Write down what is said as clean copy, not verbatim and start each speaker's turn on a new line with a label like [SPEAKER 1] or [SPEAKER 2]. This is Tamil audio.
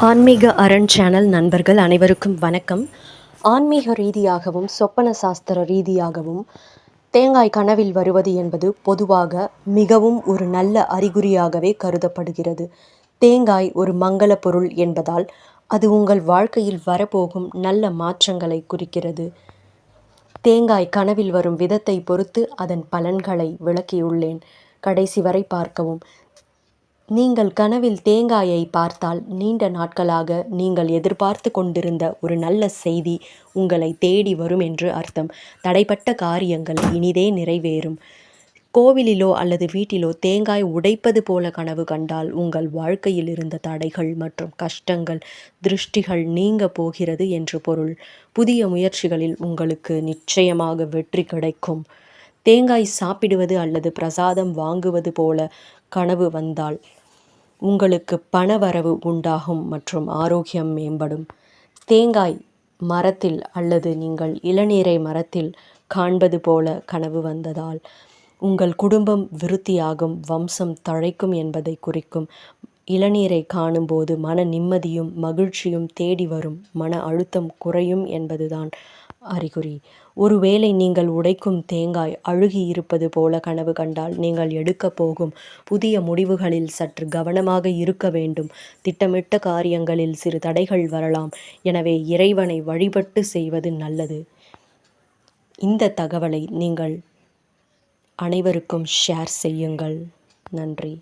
[SPEAKER 1] ஆன்மீக அரண் சேனல் நண்பர்கள் அனைவருக்கும் வணக்கம். ஆன்மீக ரீதியாகவும் சொப்பன சாஸ்திர ரீதியாகவும் தேங்காய் கனவில் வருவது என்பது பொதுவாக மிகவும் ஒரு நல்ல அறிகுறியாகவே கருதப்படுகிறது. தேங்காய் ஒரு மங்கள பொருள் என்பதால் அது உங்கள் வாழ்க்கையில் வரப்போகும் நல்ல மாற்றங்களை குறிக்கிறது. தேங்காய் கனவில் வரும் விதத்தை பொறுத்து அதன் பலன்களை விளக்கியுள்ளேன். கடைசி வரை பார்க்கவும். நீங்கள் கனவில் தேங்காயை பார்த்தால் நீண்ட நாட்களாக நீங்கள் எதிர்பார்த்து கொண்டிருந்த ஒரு நல்ல செய்தி உங்களை தேடி வரும் என்று அர்த்தம். தடைப்பட்ட காரியங்கள் இனிதே நிறைவேறும். கோவிலிலோ அல்லது வீட்டிலோ தேங்காய் உடைப்பது போல கனவு கண்டால் உங்கள் வாழ்க்கையில் இருந்த தடைகள் மற்றும் கஷ்டங்கள், திருஷ்டிகள் நீங்க போகிறது என்று பொருள். புதிய முயற்சிகளில் உங்களுக்கு நிச்சயமாக வெற்றி கிடைக்கும். தேங்காய் சாப்பிடுவது அல்லது பிரசாதம் வாங்குவது போல கனவு வந்தால் உங்களுக்கு பணவரவு உண்டாகும் மற்றும் ஆரோக்கியம் மேம்படும். தேங்காய் மரத்தில் அல்லது நீங்கள் இளநீரை மரத்தில் காண்பது போல கனவு வந்ததால் உங்கள் குடும்பம் விருத்தியாகும், வம்சம் தழைக்கும் என்பதை குறிக்கும். இளநீரை காணும்போது மன நிம்மதியும் மகிழ்ச்சியும் தேடி வரும், மன அழுத்தம் குறையும் என்பதுதான் அறிகுறி. ஒருவேளை நீங்கள் உடைக்கும் தேங்காய் அழுகி இருப்பது போல கனவு கண்டால் நீங்கள் எடுக்கப் போகும் புதிய முடிவுகளில் சற்று கவனமாக இருக்க வேண்டும். திட்டமிட்ட காரியங்களில் சிறு தடைகள் வரலாம். எனவே இறைவனை வழிபட்டு செய்வது நல்லது. இந்த தகவலை நீங்கள் அனைவருக்கும் ஷேர் செய்யுங்கள். நன்றி.